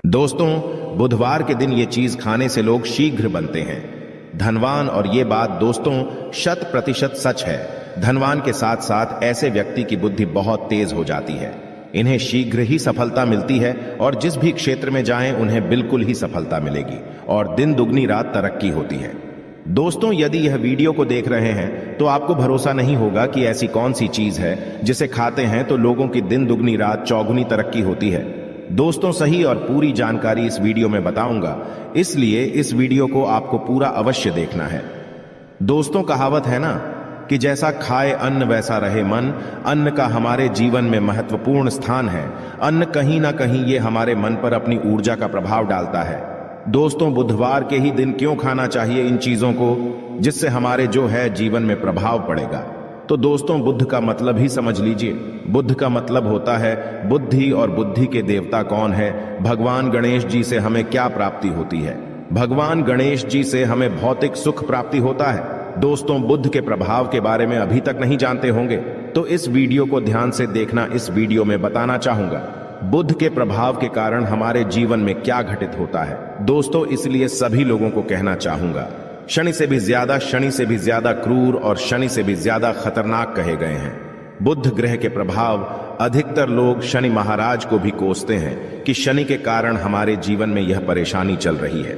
दोस्तों, बुधवार के दिन ये चीज खाने से लोग शीघ्र बनते हैं धनवान। और ये बात दोस्तों 100% सच है। धनवान के साथ साथ ऐसे व्यक्ति की बुद्धि बहुत तेज हो जाती है। इन्हें शीघ्र ही सफलता मिलती है और जिस भी क्षेत्र में जाएं उन्हें बिल्कुल ही सफलता मिलेगी और दिन दुगनी रात तरक्की होती है। दोस्तों, यदि यह वीडियो को देख रहे हैं तो आपको भरोसा नहीं होगा कि ऐसी कौन सी चीज है जिसे खाते हैं तो लोगों की दिन दुगनी रात चौगुनी तरक्की होती है। दोस्तों, सही और पूरी जानकारी इस वीडियो में बताऊंगा, इसलिए इस वीडियो को आपको पूरा अवश्य देखना है। दोस्तों, कहावत है ना कि जैसा खाए अन्न वैसा रहे मन। अन्न का हमारे जीवन में महत्वपूर्ण स्थान है। अन्न कहीं ना कहीं ये हमारे मन पर अपनी ऊर्जा का प्रभाव डालता है। दोस्तों, बुधवार के ही दिन क्यों खाना चाहिए इन चीजों को, जिससे हमारे जो है जीवन में प्रभाव पड़ेगा। तो दोस्तों, बुद्ध का मतलब ही समझ लीजिए। बुद्ध का मतलब होता है बुद्धि, और बुद्धि के देवता कौन है? भगवान गणेश जी से हमें क्या प्राप्ति होती है? भगवान गणेश जी से हमें भौतिक सुख प्राप्ति होता है। दोस्तों, बुद्ध के प्रभाव के बारे में अभी तक नहीं जानते होंगे तो इस वीडियो को ध्यान से देखना। इस वीडियो में बताना चाहूंगा बुद्ध के प्रभाव के कारण हमारे जीवन में क्या घटित होता है। दोस्तों, इसलिए सभी लोगों को कहना चाहूंगा, शनि से भी ज्यादा क्रूर और शनि से भी ज्यादा खतरनाक कहे गए हैं। बुध ग्रह के प्रभाव अधिकतर लोग शनि महाराज को भी कोसते हैं कि शनि के कारण हमारे जीवन में यह परेशानी चल रही है।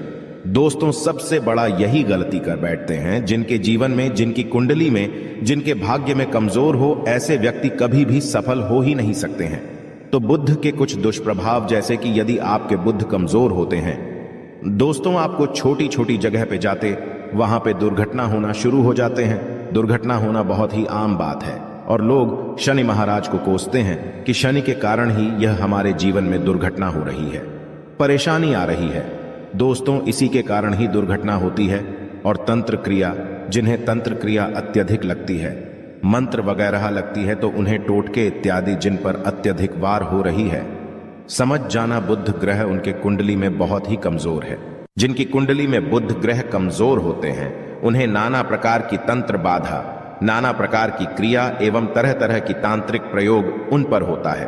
दोस्तों, सबसे बड़ा यही गलती कर बैठते हैं जिनके जीवन में, जिनकी कुंडली में, जिनके भाग्य में कमजोर हो, ऐसे व्यक्ति कभी भी सफल हो ही नहीं सकते हैं। तो बुध के कुछ दुष्प्रभाव, जैसे कि यदि आपके बुध कमजोर होते हैं दोस्तों, आपको छोटी छोटी जगह पे जाते वहां पे दुर्घटना होना शुरू हो जाते हैं। दुर्घटना होना बहुत ही आम बात है और लोग शनि महाराज को कोसते हैं कि शनि के कारण ही यह हमारे जीवन में दुर्घटना हो रही है, परेशानी आ रही है। दोस्तों, इसी के कारण ही दुर्घटना होती है। और तंत्र क्रिया, जिन्हें तंत्र क्रिया अत्यधिक लगती है, मंत्र वगैरह लगती है, तो उन्हें टोटके इत्यादि जिन पर अत्यधिक वार हो रही है, समझ जाना बुध ग्रह उनके कुंडली में बहुत ही कमजोर है। जिनकी कुंडली में बुध ग्रह कमजोर होते हैं उन्हें नाना प्रकार की तंत्र बाधा, नाना प्रकार की क्रिया एवं तरह तरह की तांत्रिक प्रयोग उन पर होता है।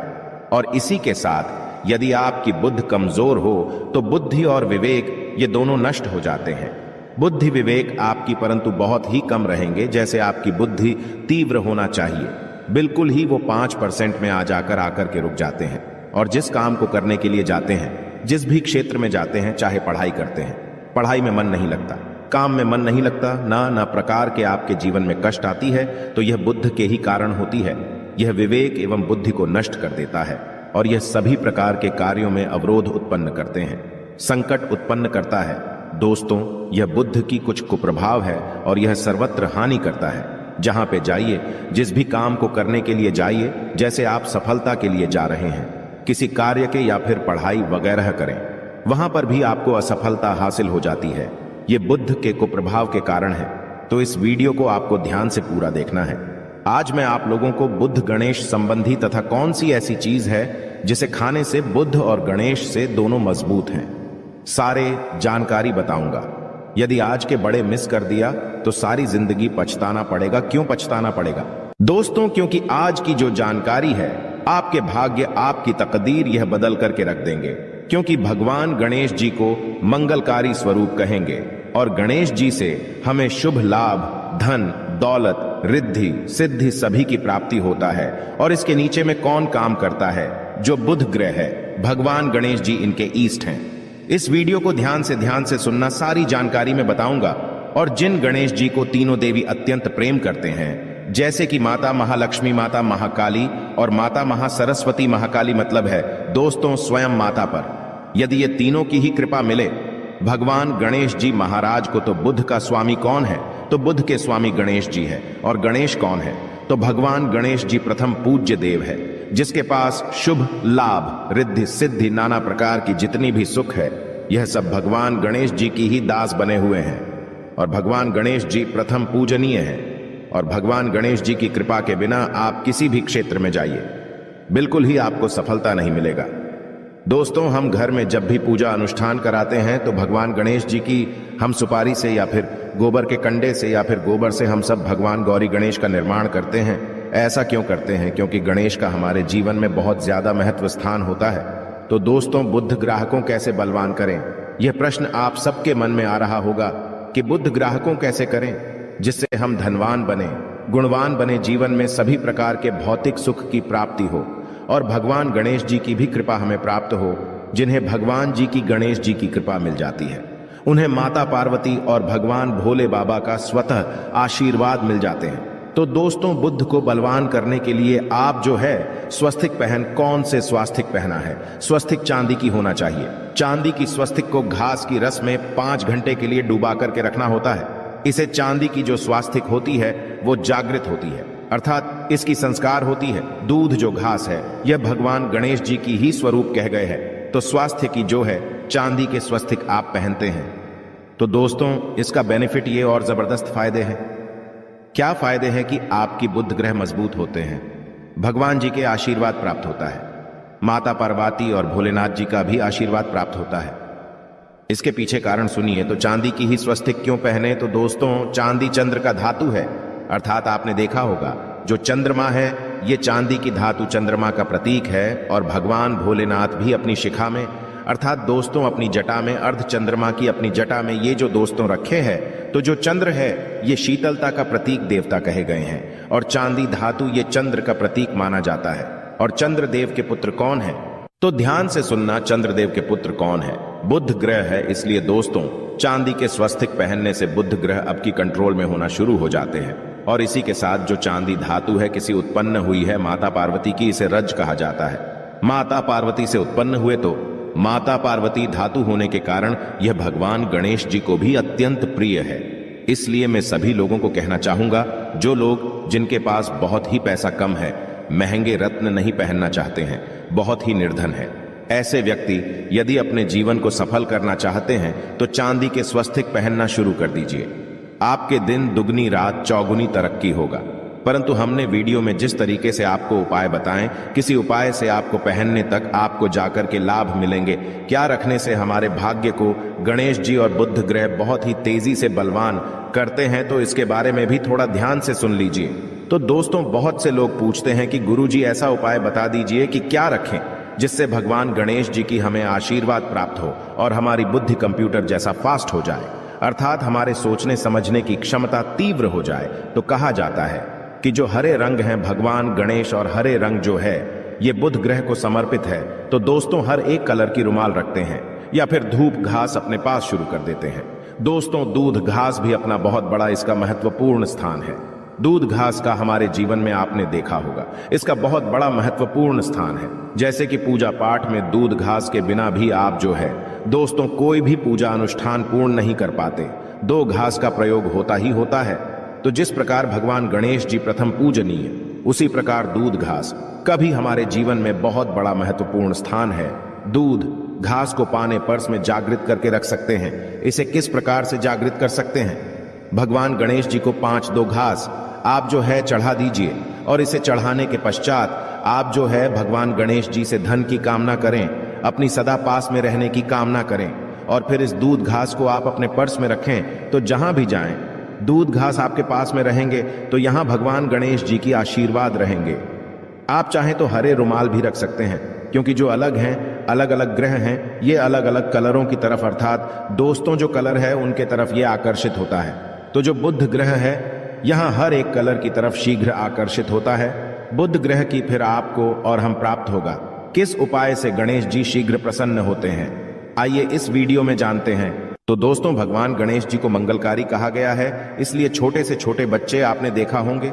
और इसी के साथ यदि आपकी बुद्ध कमजोर हो तो बुद्धि और विवेक ये दोनों नष्ट हो जाते हैं। बुद्धि विवेक आपकी परंतु बहुत ही कम रहेंगे। जैसे आपकी बुद्धि तीव्र होना चाहिए, बिल्कुल ही वो 5% में आकर के रुक जाते हैं। और जिस काम को करने के लिए जाते हैं, जिस भी क्षेत्र में जाते हैं, चाहे पढ़ाई करते हैं, पढ़ाई में मन नहीं लगता, काम में मन नहीं लगता, ना प्रकार के आपके जीवन में कष्ट आती है, तो यह बुद्ध के ही कारण होती है। यह विवेक एवं बुद्धि को नष्ट कर देता है और यह सभी प्रकार के कार्यों में अवरोध उत्पन्न करते हैं, संकट उत्पन्न करता है। दोस्तों, यह बुद्ध की कुछ कुप्रभाव है और यह सर्वत्र हानि करता है। जहां पे जाइए, जिस भी काम को करने के लिए जाइए, जैसे आप सफलता के लिए जा रहे हैं, किसी कार्य के या फिर पढ़ाई वगैरह करें, वहां पर भी आपको असफलता हासिल हो जाती है। ये बुद्ध के कुप्रभाव के कारण है। तो इस वीडियो को आपको ध्यान से पूरा देखना है। आज मैं आप लोगों को बुद्ध गणेश संबंधी तथा कौन सी ऐसी चीज है जिसे खाने से बुद्ध और गणेश से दोनों मजबूत हैं, सारे जानकारी बताऊंगा। यदि आज के बड़े मिस कर दिया तो सारी जिंदगी पछताना पड़ेगा। क्यों पछताना पड़ेगा? दोस्तों, क्योंकि आज की जो जानकारी है आपके भाग्य, आपकी तकदीर यह बदल करके रख देंगे। क्योंकि भगवान गणेश जी को मंगलकारी स्वरूप कहेंगे और गणेश जी से हमें शुभ लाभ, धन, दौलत, रिद्धि, सिद्धि सभी की प्राप्ति होता है। और इसके नीचे में कौन काम करता है? जो बुध ग्रह है, भगवान गणेश जी इनके ईस्ट हैं। इस वीडियो को ध्यान से सुनना, सारी जानकारी में बताऊंगा। और जिन गणेश जी को तीनों देवी अत्यंत प्रेम करते हैं, जैसे कि माता महालक्ष्मी, माता महाकाली और माता महासरस्वती। महाकाली मतलब है दोस्तों स्वयं माता पर। यदि ये तीनों की ही कृपा मिले भगवान गणेश जी महाराज को, तो बुध का स्वामी कौन है? तो बुध के स्वामी गणेश जी है। और गणेश कौन है? तो भगवान गणेश जी प्रथम पूज्य देव है, जिसके पास शुभ लाभ, रिद्धि, सिद्धि, नाना प्रकार की जितनी भी सुख है, यह सब भगवान गणेश जी की ही दास बने हुए हैं। और भगवान गणेश जी प्रथम पूजनीय है। और भगवान गणेश जी की कृपा के बिना आप किसी भी क्षेत्र में जाइए, बिल्कुल ही आपको सफलता नहीं मिलेगा। दोस्तों, हम घर में जब भी पूजा अनुष्ठान कराते हैं तो भगवान गणेश जी की हम सुपारी से या फिर गोबर के कंडे से या फिर गोबर से हम सब भगवान गौरी गणेश का निर्माण करते हैं। ऐसा क्यों करते हैं? क्योंकि गणेश का हमारे जीवन में बहुत ज्यादा महत्व स्थान होता है। तो दोस्तों, बुध ग्राहकों कैसे बलवान करें? यह प्रश्न आप सबके मन में आ रहा होगा कि बुध ग्राहकों कैसे करें जिससे हम धनवान बने, गुणवान बने, जीवन में सभी प्रकार के भौतिक सुख की प्राप्ति हो और भगवान गणेश जी की भी कृपा हमें प्राप्त हो, जिन्हें भगवान जी की गणेश जी की कृपा मिल जाती है। उन्हें माता पार्वती और भगवान भोले बाबा का स्वतः आशीर्वाद मिल जाते हैं। तो दोस्तों, बुध को बलवान करने के लिए आप जो है स्वस्तिक पहन, कौन से स्वास्तिक पहना है? स्वस्तिक चांदी की होना चाहिए। चांदी की स्वस्तिक को घास की रस में 5 घंटे के लिए डुबा करके रखना होता है। इसे चांदी की जो स्वास्तिक होती है वो जागृत होती है, अर्थात इसकी संस्कार होती है। दूध जो घास है यह भगवान गणेश जी की ही स्वरूप कह गए हैं, तो स्वास्थ्य की जो है चांदी के स्वस्तिक आप पहनते हैं। तो दोस्तों, इसका बेनिफिट ये और जबरदस्त फायदे हैं। क्या फायदे हैं कि आपकी बुध ग्रह मजबूत होते हैं, भगवान जी के आशीर्वाद प्राप्त होता है, माता पार्वती और भोलेनाथ जी का भी आशीर्वाद प्राप्त होता है। इसके पीछे कारण सुनिए। तो चांदी की ही स्वस्तिक क्यों पहने? तो दोस्तों, चांदी चंद्र का धातु है, अर्थात आपने देखा होगा जो चंद्रमा है ये चांदी की धातु चंद्रमा का प्रतीक है। और भगवान भोलेनाथ भी अपनी शिखा में, अर्थात दोस्तों अपनी जटा में, अर्ध चंद्रमा की अपनी जटा में ये जो दोस्तों रखे हैं, तो जो चंद्र है ये शीतलता का प्रतीक देवता कहे गए हैं और चांदी धातु ये चंद्र का प्रतीक माना जाता है। और चंद्रदेव के पुत्र कौन है? तो ध्यान से सुनना, चंद्रदेव के पुत्र कौन है? बुध ग्रह है। इसलिए दोस्तों, चांदी के स्वस्तिक पहनने से बुध ग्रह अब की कंट्रोल में होना शुरू हो जाते हैं। और इसी के साथ जो चांदी धातु है किसी उत्पन्न हुई है माता पार्वती की, इसे रज कहा जाता है। माता पार्वती से उत्पन्न हुए, तो माता पार्वती धातु होने के कारण यह भगवान गणेश जी को भी अत्यंत प्रिय है। इसलिए मैं सभी लोगों को कहना चाहूंगा, जो लोग जिनके पास बहुत ही पैसा कम है, महंगे रत्न नहीं पहनना चाहते हैं, बहुत ही निर्धन है, ऐसे व्यक्ति यदि अपने जीवन को सफल करना चाहते हैं तो चांदी के स्वस्तिक पहनना शुरू कर दीजिए। आपके दिन दुगनी रात चौगुनी तरक्की होगा। परंतु हमने वीडियो में जिस तरीके से आपको उपाय बताएं, किसी उपाय से आपको पहनने तक आपको जाकर के लाभ मिलेंगे। क्या रखने से हमारे भाग्य को गणेश जी और बुध ग्रह बहुत ही तेजी से बलवान करते हैं, तो इसके बारे में भी थोड़ा ध्यान से सुन लीजिए। तो दोस्तों, बहुत से लोग पूछते हैं कि गुरुजी ऐसा उपाय बता दीजिए कि क्या रखें जिससे भगवान गणेश जी की हमें आशीर्वाद प्राप्त हो और हमारी बुद्धि कंप्यूटर जैसा फास्ट हो जाए, अर्थात हमारे सोचने समझने की क्षमता तीव्र हो जाए। तो कहा जाता है कि जो हरे रंग हैं भगवान गणेश और हरे रंग जो है ये बुध ग्रह को समर्पित है। तो दोस्तों, हर एक कलर की रुमाल रखते हैं या फिर धूप घास अपने पास शुरू कर देते हैं। दोस्तों, दूध घास भी अपना बहुत बड़ा इसका महत्वपूर्ण स्थान है। दूध घास का हमारे जीवन में आपने देखा होगा, इसका बहुत बड़ा महत्वपूर्ण स्थान है। जैसे कि पूजा पाठ में दूध घास के बिना भी आप जो है दोस्तों कोई भी पूजा अनुष्ठान पूर्ण नहीं कर पाते। दो घास का प्रयोग होता ही होता है। तो जिस प्रकार भगवान गणेश जी प्रथम पूजनीय, उसी प्रकार दूध घास का भी हमारे जीवन में बहुत बड़ा महत्वपूर्ण स्थान है। दूध घास को पाने पर्स में जागृत करके रख सकते हैं। इसे किस प्रकार से जागृत कर सकते हैं? भगवान गणेश जी को 5 घास आप जो है चढ़ा दीजिए और इसे चढ़ाने के पश्चात आप जो है भगवान गणेश जी से धन की कामना करें, अपनी सदा पास में रहने की कामना करें और फिर इस दूध घास को आप अपने पर्स में रखें। तो जहां भी जाएं, दूध घास आपके पास में रहेंगे तो यहां भगवान गणेश जी की आशीर्वाद रहेंगे। आप चाहें तो हरे रुमाल भी रख सकते हैं, क्योंकि जो अलग हैं, अलग अलग ग्रह हैं, ये अलग अलग कलरों की तरफ, अर्थात दोस्तों जो कलर है उनके तरफ ये आकर्षित होता है। तो जो बुध ग्रह है यहां हर एक कलर की तरफ शीघ्र आकर्षित होता है। बुध ग्रह की फिर आपको और हम प्राप्त होगा। किस उपाय से गणेश जी शीघ्र प्रसन्न होते हैं, आइए इस वीडियो में जानते हैं। तो दोस्तों, भगवान गणेश जी को मंगलकारी कहा गया है, इसलिए छोटे से छोटे बच्चे आपने देखा होंगे,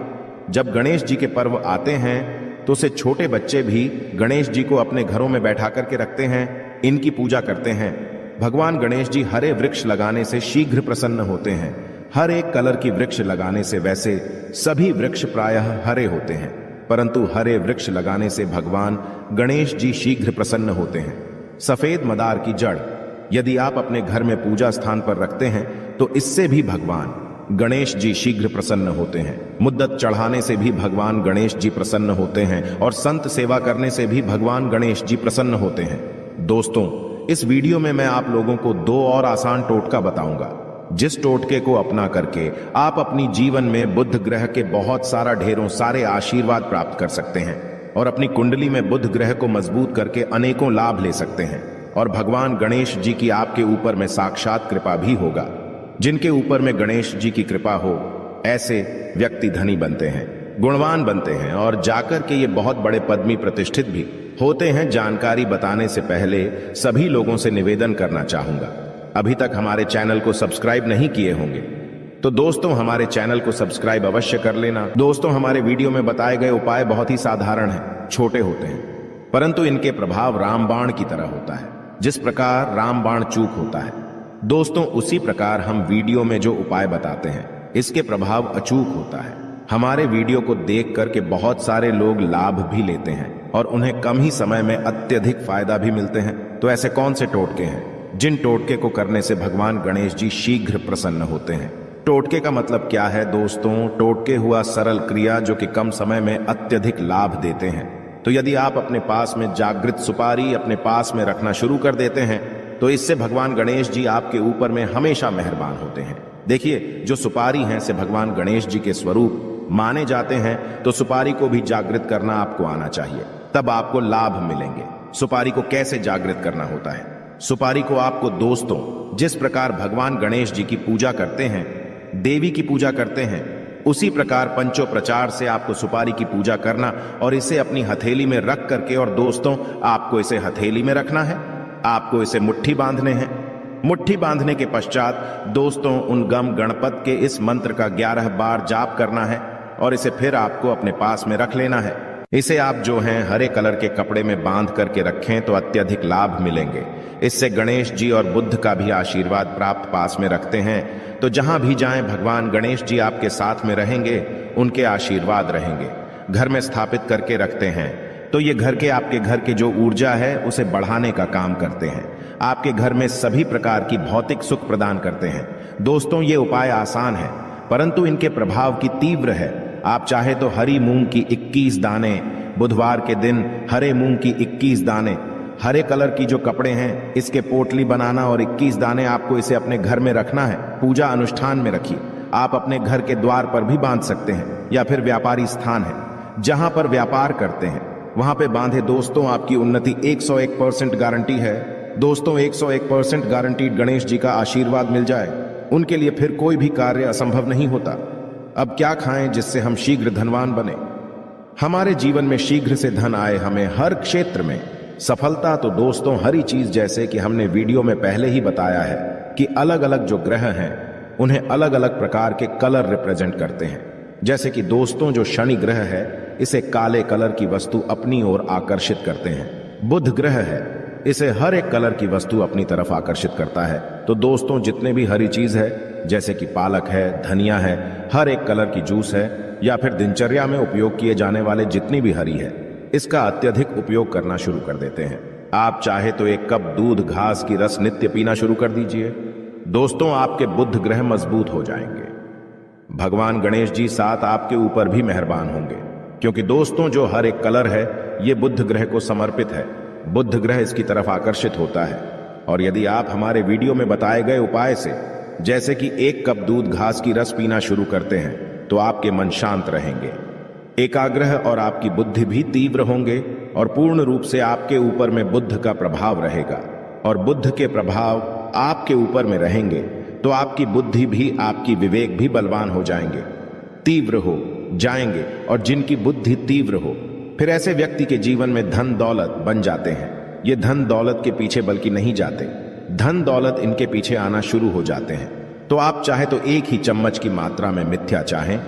जब गणेश जी के पर्व आते हैं तो उसे छोटे बच्चे भी गणेश जी को अपने घरों में बैठा करके रखते हैं, इनकी पूजा करते हैं। भगवान गणेश जी हरे वृक्ष लगाने से शीघ्र प्रसन्न होते हैं। हर एक कलर की वृक्ष लगाने से, वैसे सभी वृक्ष प्रायः हरे होते हैं, परंतु हरे वृक्ष लगाने से भगवान गणेश जी शीघ्र प्रसन्न होते हैं। सफेद मदार की जड़ यदि आप अपने घर में पूजा स्थान पर रखते हैं तो इससे भी भगवान गणेश जी शीघ्र प्रसन्न होते हैं। मुद्दत चढ़ाने से भी भगवान गणेश जी प्रसन्न होते हैं और संत सेवा करने से भी भगवान गणेश जी प्रसन्न होते हैं। दोस्तों, इस वीडियो में मैं आप लोगों को 2 और आसान टोटका बताऊंगा, जिस टोटके को अपना करके आप अपनी जीवन में बुध ग्रह के बहुत सारा ढेरों सारे आशीर्वाद प्राप्त कर सकते हैं। और अपनी कुंडली में बुध ग्रह को मजबूत करके अनेकों लाभ ले सकते हैं। और भगवान गणेश जी की आपके ऊपर में साक्षात कृपा भी होगा। जिनके ऊपर में गणेश जी की कृपा हो, ऐसे व्यक्ति धनी बनते हैं, गुणवान बनते हैं और जाकर के ये बहुत बड़े पद में प्रतिष्ठित भी होते हैं। जानकारी बताने से पहले सभी लोगों से निवेदन करना चाहूंगा, अभी तक हमारे चैनल को सब्सक्राइब नहीं किए होंगे तो दोस्तों हमारे चैनल को सब्सक्राइब अवश्य कर लेना। दोस्तों, हमारे वीडियो में बताए गए उपाय बहुत ही साधारण हैं, छोटे होते हैं, परंतु इनके प्रभाव रामबाण की तरह होता है। जिस प्रकार रामबाण चूक होता है दोस्तों, उसी प्रकार हम वीडियो में जो उपाय बताते हैं इसके प्रभाव अचूक होता है। हमारे वीडियो को देख करके बहुत सारे लोग लाभ भी लेते हैं और उन्हें कम ही समय में अत्यधिक फायदा भी मिलते हैं। तो ऐसे कौन से टोटके हैं जिन टोटके को करने से भगवान गणेश जी शीघ्र प्रसन्न होते हैं? टोटके का मतलब क्या है दोस्तों? टोटके हुआ सरल क्रिया जो कि कम समय में अत्यधिक लाभ देते हैं। तो यदि आप अपने पास में जागृत सुपारी अपने पास में रखना शुरू कर देते हैं तो इससे भगवान गणेश जी आपके ऊपर में हमेशा मेहरबान होते हैं। देखिए, जो सुपारी हैं से भगवान गणेश जी के स्वरूप माने जाते हैं, तो सुपारी को भी जागृत करना आपको आना चाहिए, तब आपको लाभ मिलेंगे। सुपारी को कैसे जागृत करना होता है? सुपारी को आपको दोस्तों, जिस प्रकार भगवान गणेश जी की पूजा करते हैं, देवी की पूजा करते हैं, उसी प्रकार पंचोपचार से आपको सुपारी की पूजा करना और इसे अपनी हथेली में रख करके, और दोस्तों आपको इसे हथेली में रखना है, आपको इसे मुट्ठी बांधने हैं। मुट्ठी बांधने के पश्चात दोस्तों उन गम गणपत के इस मंत्र का 11 बार जाप करना है और इसे फिर आपको अपने पास में रख लेना है। इसे आप जो हैं हरे कलर के कपड़े में बांध करके रखें तो अत्यधिक लाभ मिलेंगे। इससे गणेश जी और बुद्ध का भी आशीर्वाद प्राप्त पास में रखते हैं, तो जहां भी जाएं भगवान गणेश जी आपके साथ में रहेंगे, उनके आशीर्वाद रहेंगे। घर में स्थापित करके रखते हैं तो ये घर के आपके घर की जो ऊर्जा है उसे बढ़ाने का काम करते हैं, आपके घर में सभी प्रकार की भौतिक सुख प्रदान करते हैं। दोस्तों, ये उपाय आसान है परंतु इनके प्रभाव की तीव्र है। आप चाहे तो हरी मूंग की 21 दाने, बुधवार के दिन हरे मूंग की 21 दाने, हरे कलर की जो कपड़े हैं इसके पोटली बनाना और 21 दाने आपको इसे अपने घर में रखना है। पूजा अनुष्ठान में रखिए। आप अपने घर के द्वार पर भी बांध सकते हैं या फिर व्यापारी स्थान है जहां पर व्यापार करते हैं वहां पे बांधे। दोस्तों, आपकी उन्नति 101% गारंटी है। दोस्तों, 101% गारंटीड गणेश जी का आशीर्वाद मिल जाए, उनके लिए फिर कोई भी कार्य असंभव नहीं होता। अब क्या खाएं जिससे हम शीघ्र धनवान बने, हमारे जीवन में शीघ्र से धन आए, हमें हर क्षेत्र में सफलता? तो दोस्तों, हरी चीज, जैसे कि हमने वीडियो में पहले ही बताया है कि अलग अलग जो ग्रह हैं उन्हें अलग अलग प्रकार के कलर रिप्रेजेंट करते हैं। जैसे कि दोस्तों, जो शनि ग्रह है इसे काले कलर की वस्तु अपनी ओर आकर्षित करते हैं। बुध ग्रह है, इसे हर एक कलर की वस्तु अपनी तरफ आकर्षित करता है। तो दोस्तों, जितने भी हरी चीज है जैसे कि पालक है, धनिया है, हर एक कलर की जूस है या फिर दिनचर्या में उपयोग किए जाने वाले जितनी भी हरी है, इसका अत्यधिक उपयोग करना शुरू कर देते हैं। आप चाहे तो 1 कप दूध घास की रस नित्य पीना शुरू कर दीजिए। दोस्तों, आपके बुध ग्रह मजबूत हो जाएंगे। भगवान गणेश जी साथ आपके ऊपर भी मेहरबान होंगे, क्योंकि दोस्तों जो हर एक कलर है ये बुध ग्रह को समर्पित है। बुध ग्रह इसकी तरफ आकर्षित होता है। और यदि आप हमारे वीडियो में बताए गए उपाय से, जैसे कि 1 कप दूध घास की रस पीना शुरू करते हैं, तो आपके मन शांत रहेंगे, एकाग्रह और आपकी बुद्धि भी तीव्र होंगे और पूर्ण रूप से आपके ऊपर में बुद्ध का प्रभाव रहेगा। और बुद्ध के प्रभाव आपके ऊपर में रहेंगे तो आपकी बुद्धि भी, आपकी विवेक भी बलवान हो जाएंगे, तीव्र हो जाएंगे। और जिनकी बुद्धि तीव्र हो, फिर ऐसे व्यक्ति के जीवन में धन दौलत बन जाते हैं। ये धन दौलत के पीछे बल्कि नहीं जाते, धन दौलत इनके पीछे आना शुरू हो जाते हैं। तो आप चाहे तो 1 ही चम्मच की मात्रा में मिथ्या चाहें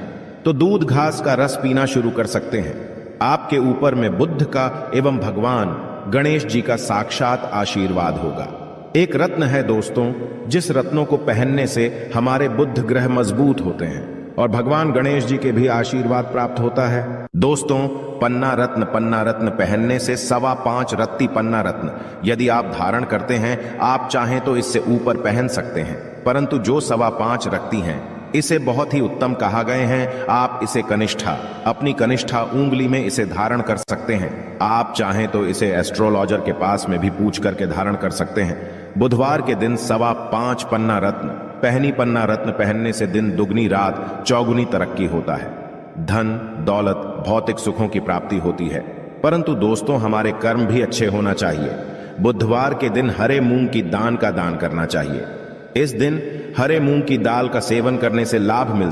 तो दूध घास का रस पीना शुरू कर सकते हैं। आपके ऊपर में बुद्ध का एवं भगवान गणेश जी का साक्षात आशीर्वाद होगा। एक रत्न है दोस्तों, जिस रत्नों को पहनने से हमारे बुद्ध ग्रह मजबूत होते हैं और भगवान गणेश जी के भी आशीर्वाद प्राप्त होता है। दोस्तों, पन्ना रत्न पहनने से 5.25 रत्ती पन्ना रत्न यदि आप धारण करते हैं, आप चाहें तो इससे ऊपर पहन सकते हैं, परंतु जो 5.25 रखती हैं इसे बहुत ही उत्तम कहा गए हैं। आप इसे कनिष्ठा, अपनी कनिष्ठा उंगली में इसे धारण कर सकते हैं। आप चाहें तो इसे एस्ट्रोलॉजर के पास में भी पूछ करके धारण कर सकते हैं। बुधवार के दिन 5.25 पन्ना रत्न, पहनी पन्ना रत्न पहनने से दिन दुगनी रात चौगुनी तरक्की होता है। धन दौलत भौतिक सुखों की प्राप्ति होती है। परंतु दोस्तों हमारे कर्म भी अच्छे होना चाहिए। बुधवार के दिन हरे मूंग की दान का दान करना चाहिए। इस दिन हरे मूंग की दाल का सेवन करने से लाभ मिलता है।